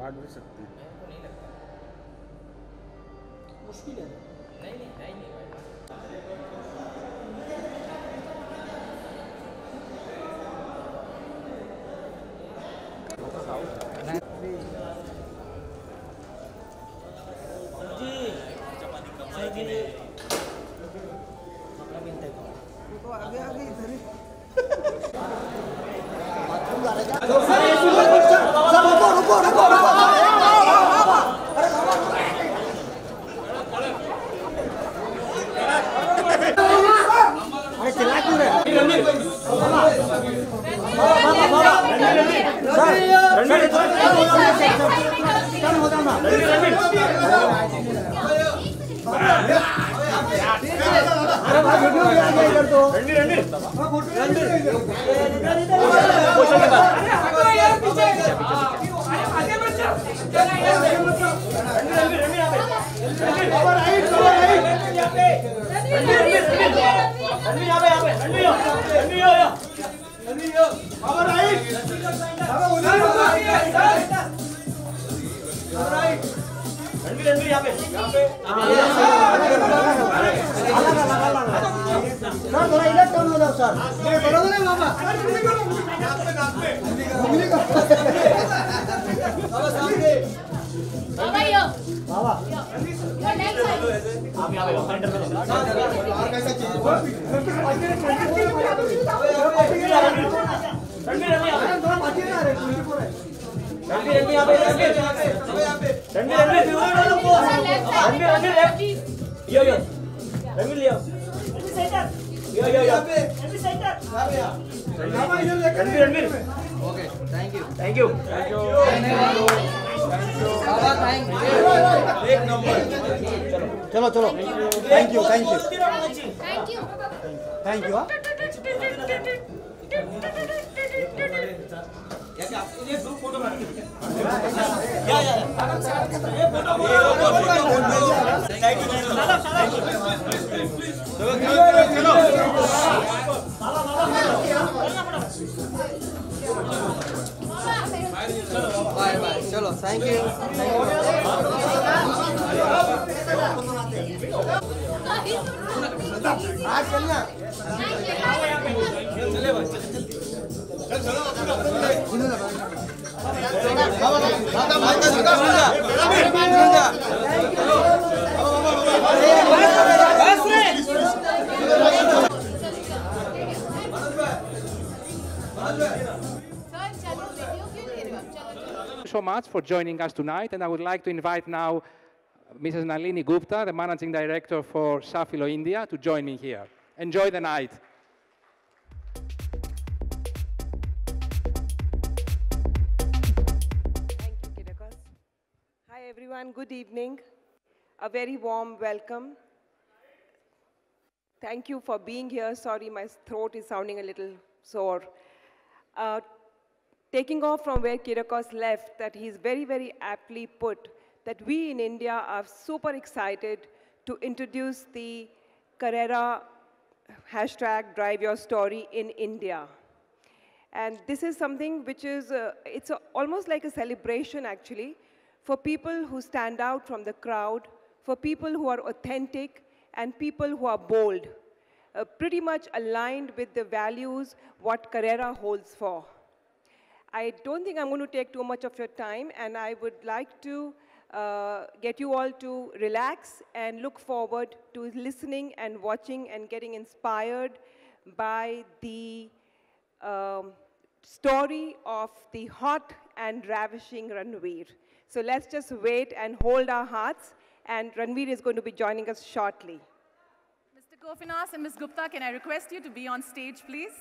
काट भी सकती है। मेरे को नहीं लगता, मुश्किल है। नहीं नहीं नहीं नहीं भाई। आगे आगे इधर ही रुको रुको रुको अरे चिल्ला क्यों रहे अरे भाई वीडियो भी आ गया इधर तो रणवीर थोड़ा इधर टर्न हो जाओ सर बरोबर है बाबा बाबा आप यहाँ पे सेंटर में और कैसा चीज ओके थैंक यू चलो चलो थैंक यू ये ग्रुप फोटो बाय बाय चलो थैंक यू आज चलना चले भाई So much for joining us tonight, and I would like to invite now Mrs. Nalini Gupta, the Managing Director for Safilo India, to join me here. Enjoy the night. Thank you, Kirakas. Hi, everyone. Good evening. A very warm welcome. Thank you for being here. Sorry, my throat is sounding a little sore. Taking off from where Kirakas left, that he's very, very aptly put, that we in India are super excited to introduce the Carrera hashtag Drive Your Story in India. And this is something which is, almost like a celebration actually, for people who stand out from the crowd, for people who are authentic, and people who are bold, pretty much aligned with the values what Carrera holds for. I don't think I'm going to take too much of your time, and I would like to get you all to relax and look forward to listening and watching and getting inspired by the story of the hot and ravishing Ranveer. So let's just wait and hold our hearts, and Ranveer is going to be joining us shortly. Mr. Kofinas and Ms. Gupta, can I request you to be on stage, please?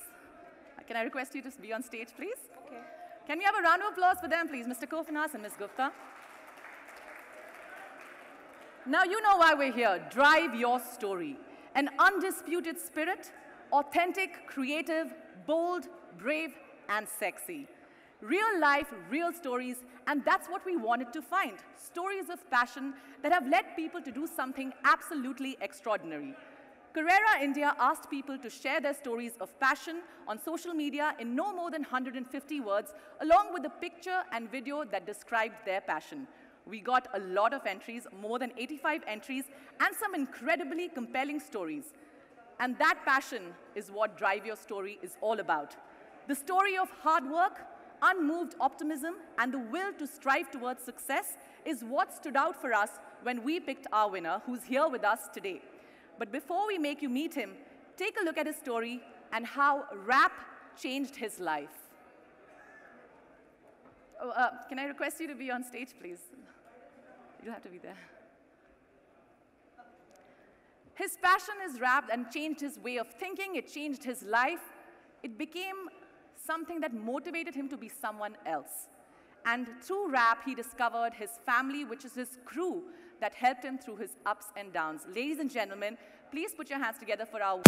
Can I request you to be on stage, please? Okay. Can we have a round of applause for them, please, Mr. Kofinas and Ms. Gupta? Now you know why we're here. Drive your story. An undisputed spirit, authentic, creative, bold, brave, and sexy. Real life, real stories, and that's what we wanted to find. Stories of passion that have led people to do something absolutely extraordinary. Carrera India asked people to share their stories of passion on social media in no more than 150 words, along with a picture and video that described their passion. We got a lot of entries, more than 85 entries, and some incredibly compelling stories. And that passion is what Drive Your Story is all about. The story of hard work, unmoved optimism, and the will to strive towards success is what stood out for us when we picked our winner, who's here with us today. But before we make you meet him, take a look at his story and how rap changed his life. Oh, can I request you to be on stage, please? You don't have to be there. His passion is rap and changed his way of thinking. It changed his life. It became something that motivated him to be someone else. And through rap, he discovered his family, which is his crew, that helped him through his ups and downs. Ladies and gentlemen, please put your hands together for our...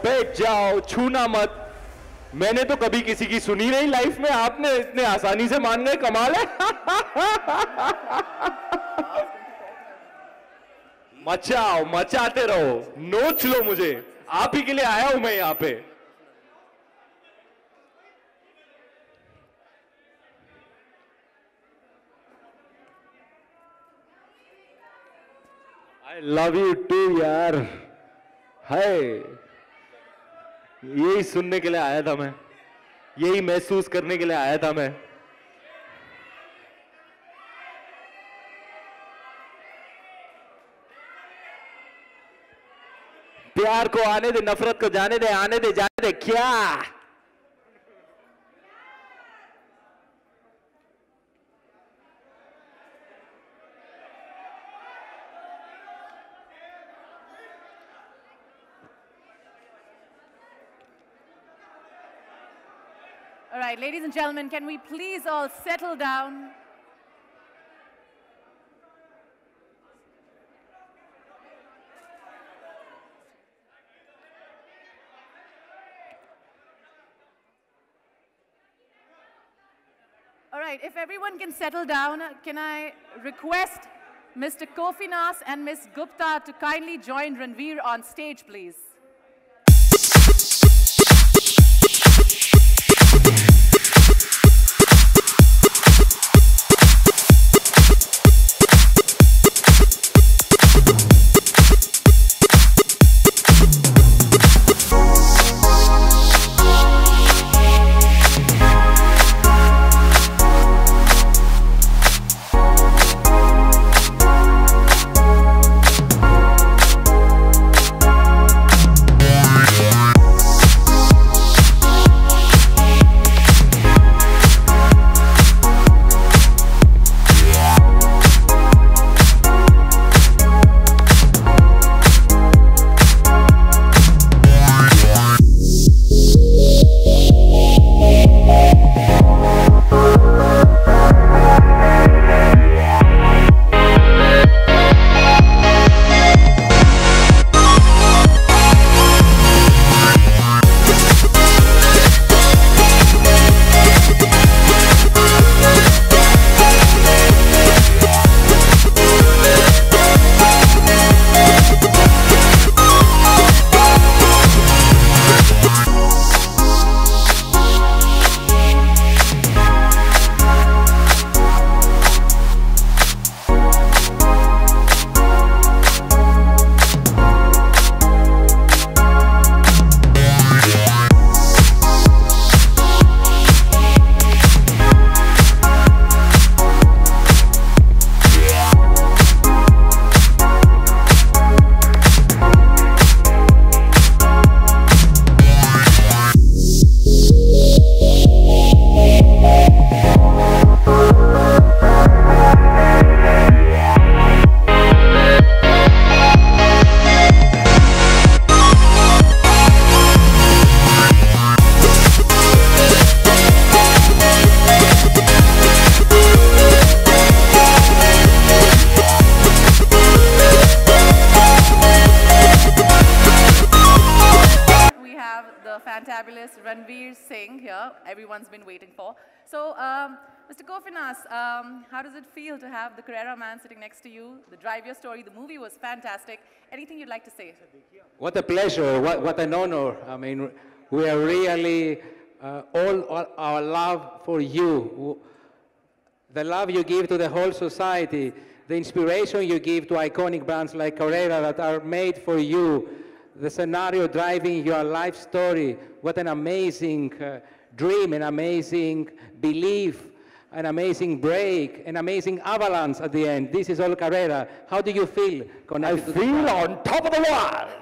बैठ जाओ, छूना मत। मैंने तो कभी किसी की सुनी नहीं लाइफ में, आपने इतने आसानी से मान गए, कमाल है। मचाओ, मचाते रहो, नोच लो मुझे, आप ही के लिए आया हूं मैं यहां पे। आई लव यू टू यार। हाय, यही सुनने के लिए आया था मैं, यही महसूस करने के लिए आया था मैं। प्यार को आने दे, नफरत को जाने दे, आने दे जाने दे, क्या? All right, ladies and gentlemen, can we please all settle down? All right, if everyone can settle down, can I request Mr. Kofinas and Ms. Gupta to kindly join Ranveer on stage, please? Fantabulous Ranveer Singh here, everyone's been waiting for. So, Mr. Kofinas, how does it feel to have the Carrera man sitting next to you? The Drive Your Story, the movie was fantastic. Anything you'd like to say? What a pleasure, what an honor. I mean, we are really, all our love for you, the love you give to the whole society, the inspiration you give to iconic brands like Carrera that are made for you, the scenario driving your life story. What an amazing dream, an amazing belief, an amazing break, an amazing avalanche at the end. This is all Carrera. How do you feel? I feel on top of the world.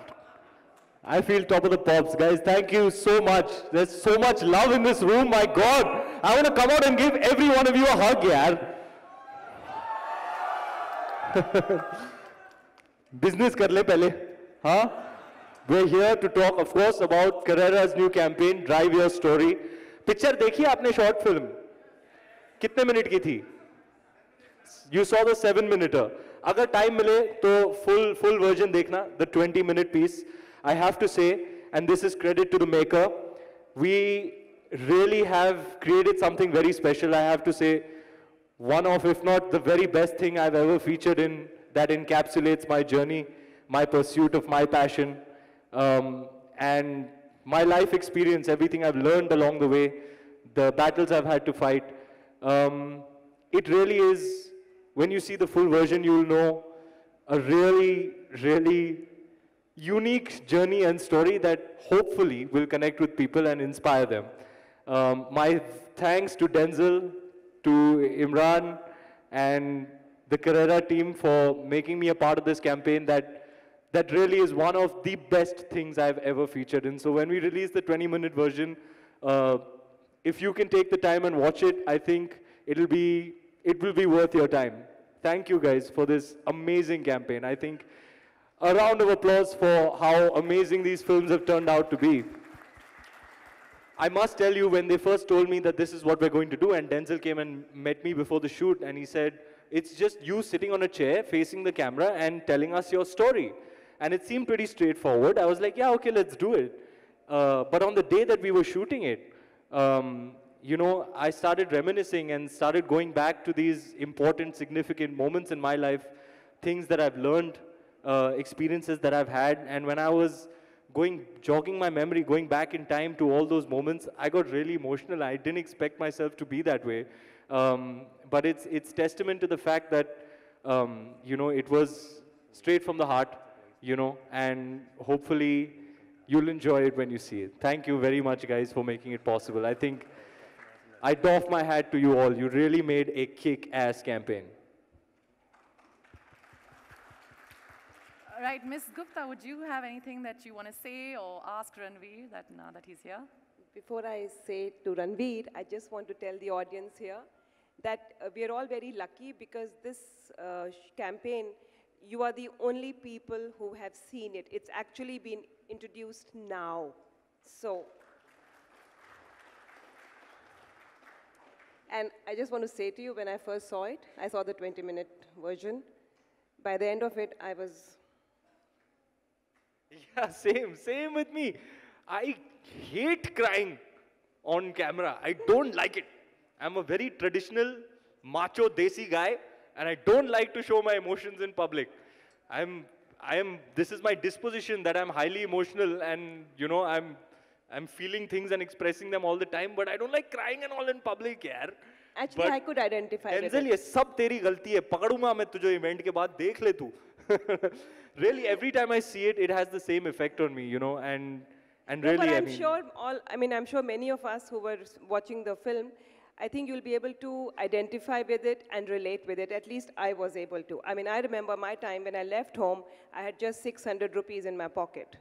I feel top of the pops, guys. Thank you so much. There's so much love in this room, my God. I want to come out and give every one of you a hug, yaar. Business kar le pehle, huh? We're here to talk, of course, about Carrera's new campaign, Drive Your Story. Picture देखी आपने short film? कितने minute की थी? You saw the 7-minute. अगर time मिले तो full version देखना, the 20-minute piece. I have to say, and this is credit to the maker. We really have created something very special, I have to say. One of, if not the very best thing I've ever featured in that encapsulates my journey, my pursuit of my passion, and my life experience, everything I've learned along the way, the battles I've had to fight. It really is, when you see the full version, you'll know a really, really unique journey and story that hopefully will connect with people and inspire them. My thanks to Denzel, to Imran, and the Carrera team for making me a part of this campaign that really is one of the best things I've ever featured in. So when we release the 20-minute version, if you can take the time and watch it, I think it will be worth your time. Thank you guys for this amazing campaign. I think a round of applause for how amazing these films have turned out to be. I must tell you, when they first told me that this is what we're going to do, and Denzel came and met me before the shoot, and he said, it's just you sitting on a chair facing the camera and telling us your story. And it seemed pretty straightforward. I was like, yeah, okay, let's do it. But on the day that we were shooting it, you know, I started reminiscing and started going back to these important, significant moments in my life, things that I've learned, experiences that I've had. And when I was jogging my memory, going back in time to all those moments, I got really emotional. I didn't expect myself to be that way. But it's testament to the fact that, you know, it was straight from the heart, you know, and hopefully you'll enjoy it when you see it. Thank you very much, guys, for making it possible. I think I doff my hat to you all. You really made a kick-ass campaign. All right, Ms. Gupta, would you have anything that you want to say or ask Ranveer now that he's here? Before I say to Ranveer, I just want to tell the audience here that we are all very lucky because this campaign, you are the only people who have seen it. It's actually been introduced now. So, and I just want to say to you, when I first saw it, I saw the 20-minute version. By the end of it, I was... Yeah, same with me. I hate crying on camera. I don't like it. I'm a very traditional, macho, desi guy, and I don't like to show my emotions in public. This is my disposition that I'm highly emotional and, you know, I'm feeling things and expressing them all the time, but I don't like crying and all in public, yaar. Actually, I could identify with Denzel, it. ये सब तेरी गलती है. पकड़ूंगा मैं तुझे event के बाद, देख ले तू. Really, every time I see it, it has the same effect on me, you know, and really, But I'm sure many of us who were watching the film, I think you'll be able to identify with it and relate with it. At least I was able to. I mean, I remember my time when I left home, I had just 600 rupees in my pocket.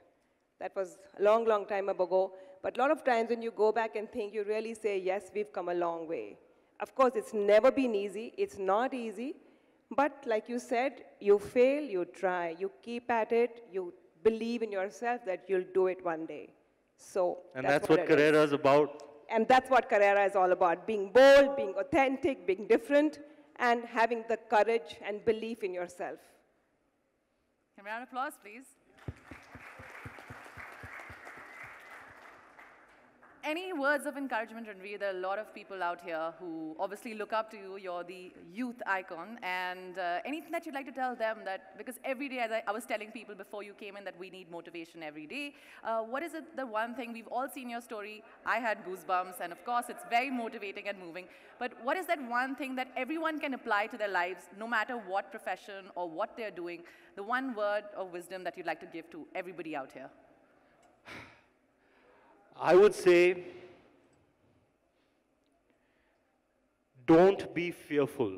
That was a long, long time ago. But a lot of times when you go back and think, you really say, yes, we've come a long way. Of course, it's never been easy. It's not easy. But like you said, you fail, you try, you keep at it, you believe in yourself that you'll do it one day. So and that's what Carrera is about. And that's what Carrera is all about, being bold, being authentic, being different, and having the courage and belief in yourself. Can we have an applause, please? Any words of encouragement, Ranveer? There are a lot of people out here who obviously look up to you. You're the youth icon. And anything that you'd like to tell them that, because every day, as I was telling people before you came in, that we need motivation every day. What is it, the one thing, we've all seen your story. I had goosebumps, and of course, it's very motivating and moving. But what is that one thing that everyone can apply to their lives, no matter what profession or what they're doing? The one word of wisdom that you'd like to give to everybody out here? I would say, don't be fearful,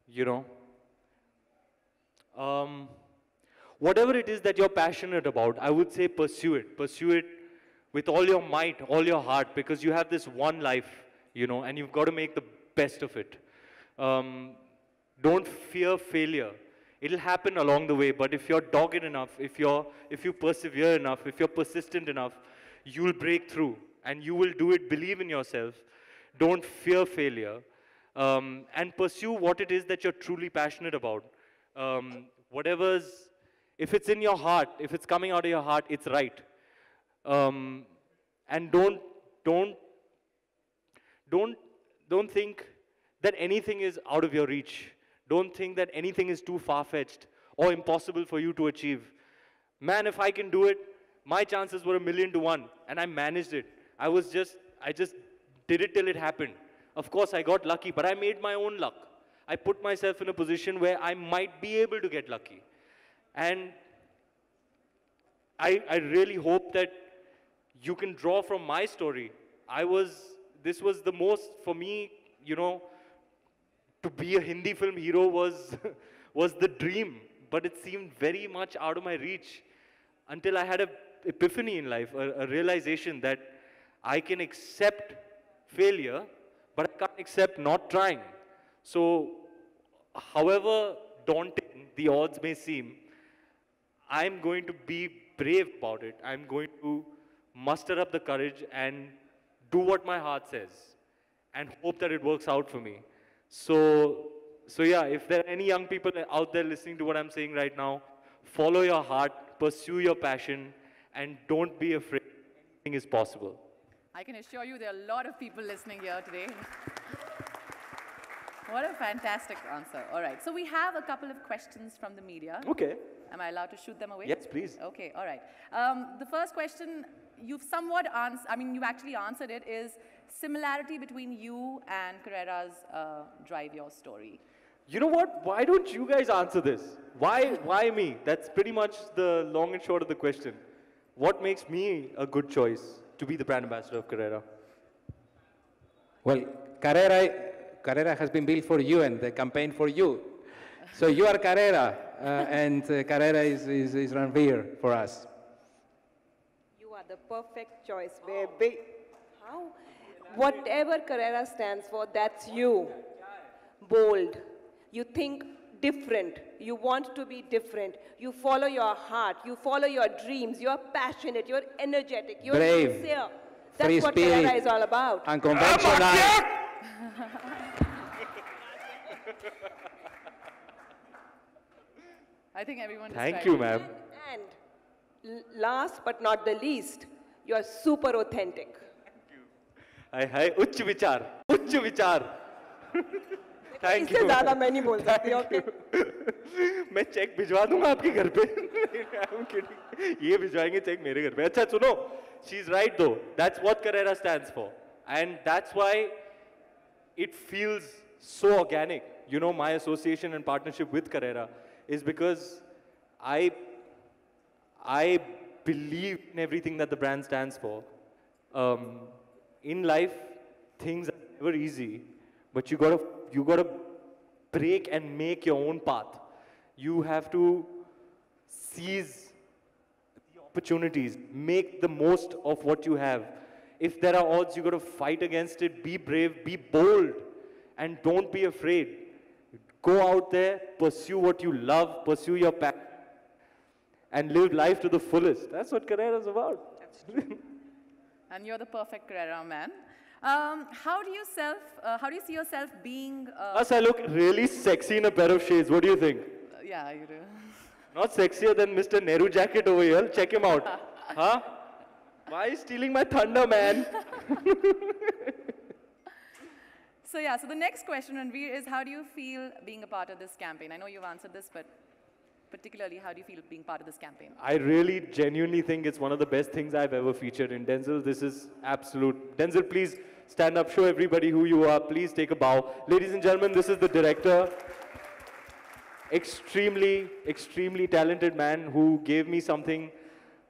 you know. Whatever it is that you're passionate about, I would say pursue it. Pursue it with all your might, all your heart, because you have this one life, you know, and you've got to make the best of it. Don't fear failure. It'll happen along the way, but if you're dogged enough, if you persevere enough, if you're persistent enough, you'll break through, and you will do it. Believe in yourself. Don't fear failure, and pursue what it is that you're truly passionate about. If it's in your heart, if it's coming out of your heart, it's right. And don't, don't, don't think that anything is out of your reach. Don't think that anything is too far-fetched or impossible for you to achieve. Man, if I can do it, my chances were 1,000,000 to 1, and I managed it. I just did it till it happened. Of course, I got lucky, but I made my own luck. I put myself in a position where I might be able to get lucky. And I really hope that you can draw from my story. This was the most, for me, you know, to be a Hindi film hero was, was the dream, but it seemed very much out of my reach until I had an epiphany in life, a realization that I can accept failure, but I can't accept not trying. So, however daunting the odds may seem, I'm going to be brave about it. I'm going to muster up the courage and do what my heart says and hope that it works out for me. So yeah, if there are any young people out there listening to what I'm saying right now, follow your heart, pursue your passion, and don't be afraid. Anything is possible. I can assure you there are a lot of people listening here today. What a fantastic answer. All right, so we have a couple of questions from the media. Okay. Am I allowed to shoot them away? Yes, please. Okay, all right. The first question, you've somewhat answered, I mean, you actually answered it, is similarity between you and Carrera's Drive Your Story. You know what? Why don't you guys answer this? Why me? That's pretty much the long and short of the question. What makes me a good choice to be the brand ambassador of Carrera? Well, Carrera has been built for you and the campaign for you. So you are Carrera, and Carrera is Ranveer for us. You are the perfect choice, baby. How? Whatever Carrera stands for, that's you. Bold. You think different. You want to be different. You follow your heart. You follow your dreams. You're passionate. You're energetic. You're brave, sincere. free That's what spirit, Carrera is all about. Unconventional. I think everyone Thank you, ma'am. And last but not the least, you're super authentic. Hi, उच्च विचार, उच्च विचार. Thank you. इससे ज़्यादा मैं नहीं बोल सकती, okay? मैं चेक भिजवा दूंगा आपके घर पे. I'm kidding. ये भिजवाएंगे चेक मेरे घर पे. अच्छा सुनो, she's right though. That's what Carrera stands for, and that's why it feels so organic. You know, my association and partnership with Carrera is because I believe in everything that the brand stands for. In life, things are never easy, but you gotta break and make your own path. You have to seize the opportunities, make the most of what you have. If there are odds, you gotta fight against it. Be brave, be bold, and don't be afraid. Go out there, pursue what you love, pursue your passion, and live life to the fullest. That's what Carrera is about. And you're the perfect Carrera man. How do you see yourself being? Us, I look really sexy in a pair of shades. What do you think? Yeah, you do. Not sexier than Mr. Nehru jacket over here. Check him out. Huh? Why are you stealing my thunder, man? So yeah, so the next question, Ranveer, is how do you feel being a part of this campaign? I know you've answered this, but particularly, how do you feel being part of this campaign? I really genuinely think it's one of the best things I've ever featured in. Denzel, this is absolute. Denzel, please stand up, show everybody who you are. Please take a bow. Ladies and gentlemen, this is the director. Extremely, extremely talented man who gave me something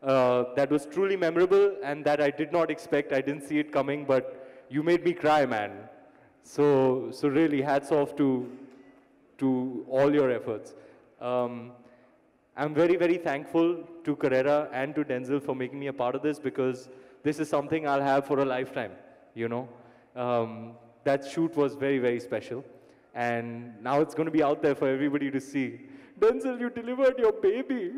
that was truly memorable and that I did not expect. I didn't see it coming, but you made me cry, man. So really, hats off to all your efforts. I'm very, very thankful to Carrera and to Denzel for making me a part of this, because this is something I'll have for a lifetime, you know. That shoot was very, very special. And now it's going to be out there for everybody to see. Denzel, you delivered your baby.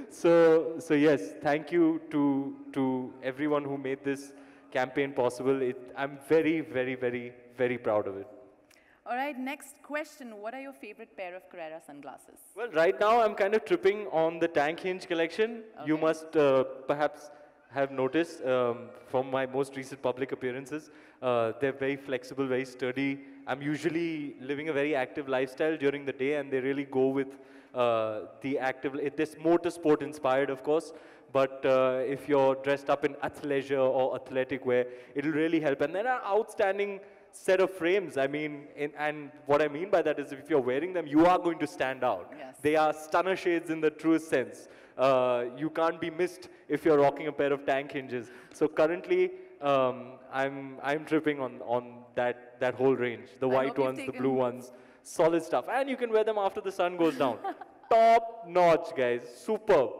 So yes, thank you to everyone who made this campaign possible. I'm very, very, very, very proud of it. All right, next question. What are your favorite pair of Carrera sunglasses? Well, right now I'm kind of tripping on the Tank Hinge collection. Okay. You must perhaps have noticed from my most recent public appearances. They're very flexible, very sturdy. I'm usually living a very active lifestyle during the day, and they really go with the active. It is motorsport inspired, of course, but if you're dressed up in athleisure or athletic wear, it'll really help. And there are outstanding set of frames. I mean, and what I mean by that is if you're wearing them, you are going to stand out. Yes. They are stunner shades in the truest sense. You can't be missed if you're rocking a pair of tank hinges. So currently, I'm tripping on that whole range. The white ones, the blue ones, solid stuff. And you can wear them after the sun goes down. Top notch, guys. Superb.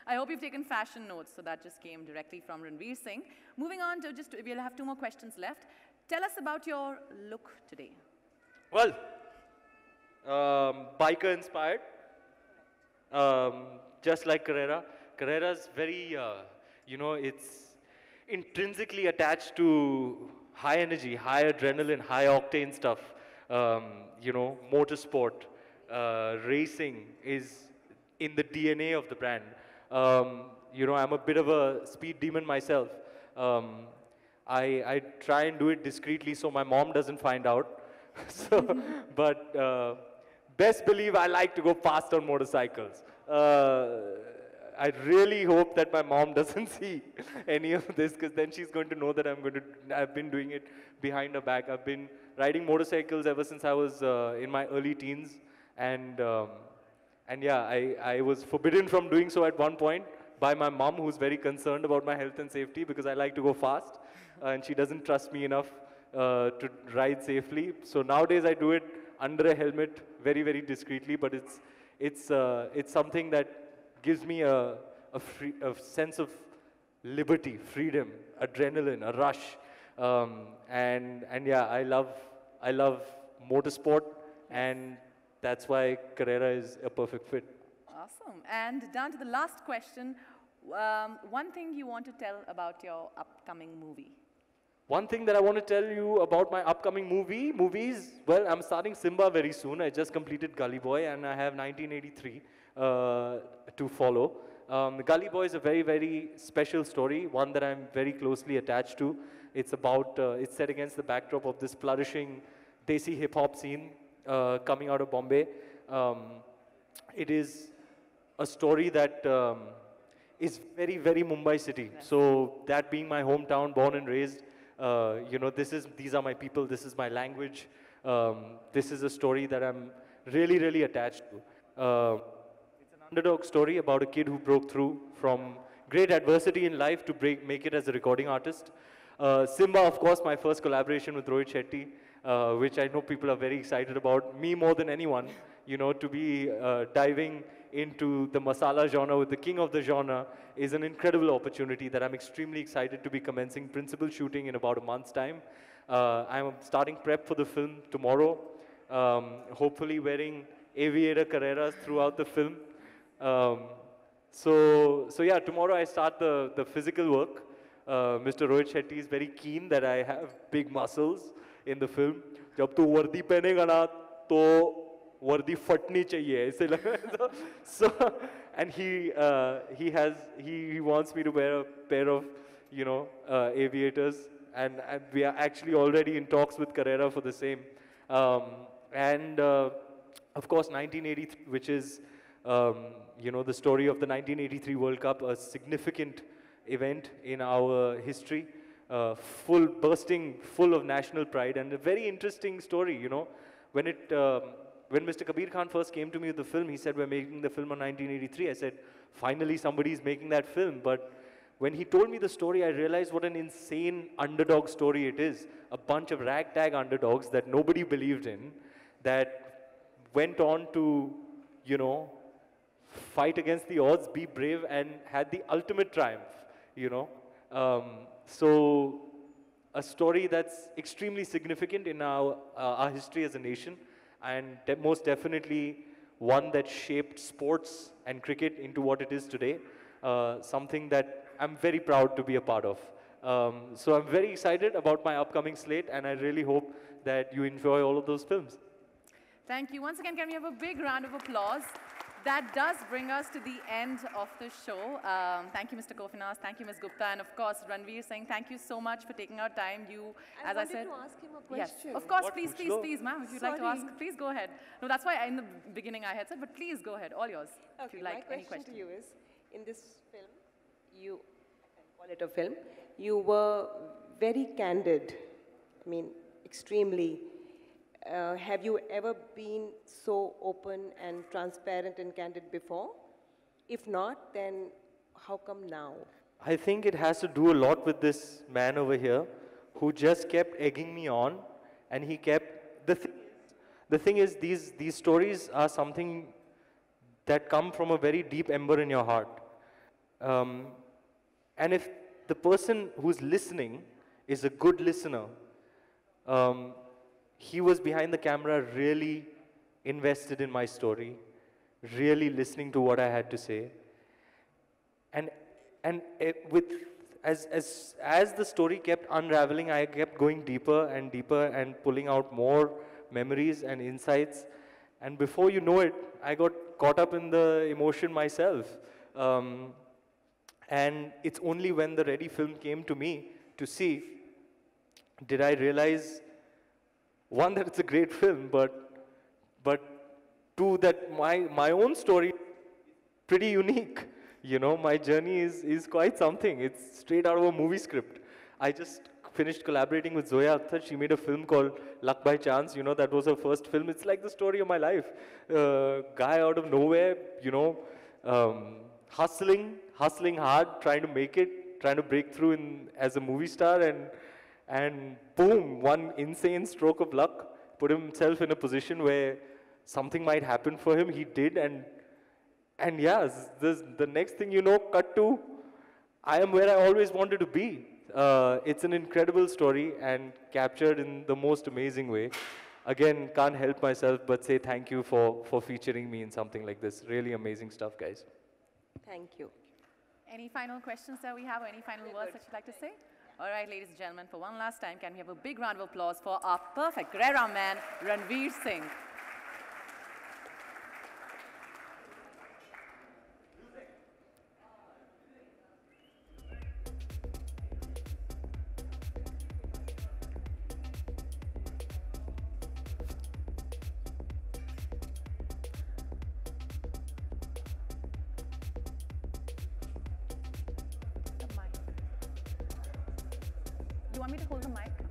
I hope you've taken fashion notes. So that just came directly from Ranveer Singh. Moving on to we'll have 2 more questions left. Tell us about your look today. Well, biker inspired. Just like Carrera. Carrera's very, it's intrinsically attached to high energy, high adrenaline, high octane stuff. Motorsport, racing is in the DNA of the brand. I'm a bit of a speed demon myself. I try and do it discreetly so my mom doesn't find out. But best believe I like to go fast on motorcycles. I really hope that my mom doesn't see any of this, because then she's going to know that I've been doing it behind her back. I've been riding motorcycles ever since I was in my early teens, and yeah, I was forbidden from doing so at one point by my mom, who's very concerned about my health and safety because I like to go fast, and she doesn't trust me enough to ride safely. So nowadays I do it under a helmet, very, very discreetly, but it's something that gives me a sense of liberty, freedom, adrenaline, a rush, and yeah, I love motorsport, and that's why Carrera is a perfect fit. Awesome. And down to the last question, one thing you want to tell about your upcoming movie? One thing that I want to tell you about my upcoming movies, well, I'm starting Simba very soon. I just completed Gully Boy, and I have 1983 to follow. Gully Boy is a very, very special story, one that I'm very closely attached to. It's set against the backdrop of this flourishing Desi hip-hop scene coming out of Bombay. It is a story that is very, very Mumbai city. So that being my hometown, born and raised, these are my people, this is my language. This is a story that I'm really, really attached to. It's an underdog story about a kid who broke through from great adversity in life to make it as a recording artist. Simba, of course, my first collaboration with Rohit Shetty, which I know people are very excited about, me more than anyone, to be diving into the masala genre with the king of the genre is an incredible opportunity that I'm extremely excited to be commencing principal shooting in about a month's time. I'm starting prep for the film tomorrow, hopefully wearing aviator Carreras throughout the film. So yeah, tomorrow I start the physical work. Mr. Rohit Shetty is very keen that I have big muscles in the film. जब तू वर्दी पहनेगा ना तो वर्दी फटनी चाहिए ऐसे लगा so and he wants me to wear a pair of aviators, and we are actually already in talks with Carrera for the same, and of course 1983, which is the story of the 1983 World Cup, a significant event in our history, bursting full of national pride, and a very interesting story. When Mr. Kabir Khan first came to me with the film, he said, we're making the film on 1983. I said, finally somebody's making that film. But when he told me the story, I realized what an insane underdog story it is. A bunch of ragtag underdogs that nobody believed in, that went on to, fight against the odds, be brave, and had the ultimate triumph, So a story that's extremely significant in our history as a nation, and most definitely one that shaped sports and cricket into what it is today, something that I'm very proud to be a part of. So I'm very excited about my upcoming slate, and I really hope that you enjoy all of those films. Thank you. Once again, can we have a big round of applause that does bring us to the end of the show. Thank you, Mr. Kofinas. Thank you, Ms. Gupta. And of course, Ranveer Singh, thank you so much for taking out time. You, as I said. I wanted to ask him a Yes, question. of course, What? please, Puch please, lo. please, ma'am. If you'd like to ask, please go ahead. No, that's why in the beginning I had said, but please go ahead. All yours. If Okay, you'd my like any question question. to you is, in this film, you, I can call it a film, you were very candid, I mean, extremely. Have you ever been so open and transparent and candid before? If not, then how come now? I think it has to do a lot with this man over here who just kept egging me on, and he kept, the thing is these stories are something that come from a very deep ember in your heart. And if the person who's listening is a good listener, he was behind the camera really invested in my story, really listening to what I had to say. And as the story kept unraveling, I kept going deeper and deeper and pulling out more memories and insights. And before you know it, I got caught up in the emotion myself. And it's only when the Ready film came to me to see, did I realize, one, that it's a great film, but two, that my own story is pretty unique. You know, my journey is quite something. It's straight out of a movie script. I just finished collaborating with Zoya Akhtar. She made a film called Luck by Chance. You know, that was her first film. It's like the story of my life. Guy out of nowhere, you know, hustling hard, trying to make it, trying to break through as a movie star, and boom, one insane stroke of luck put himself in a position where something might happen for him. He did, and yeah, the next thing you know, cut to, I am where I always wanted to be. It's an incredible story and captured in the most amazing way. Again, can't help myself but say thank you for featuring me in something like this. Really amazing stuff, guys. Thank you. Any final questions that we have, or any final words that you'd like to say? All right, ladies and gentlemen, for one last time, can we have a big round of applause for our perfect Carrera man, Ranveer Singh. You want me to hold the mic?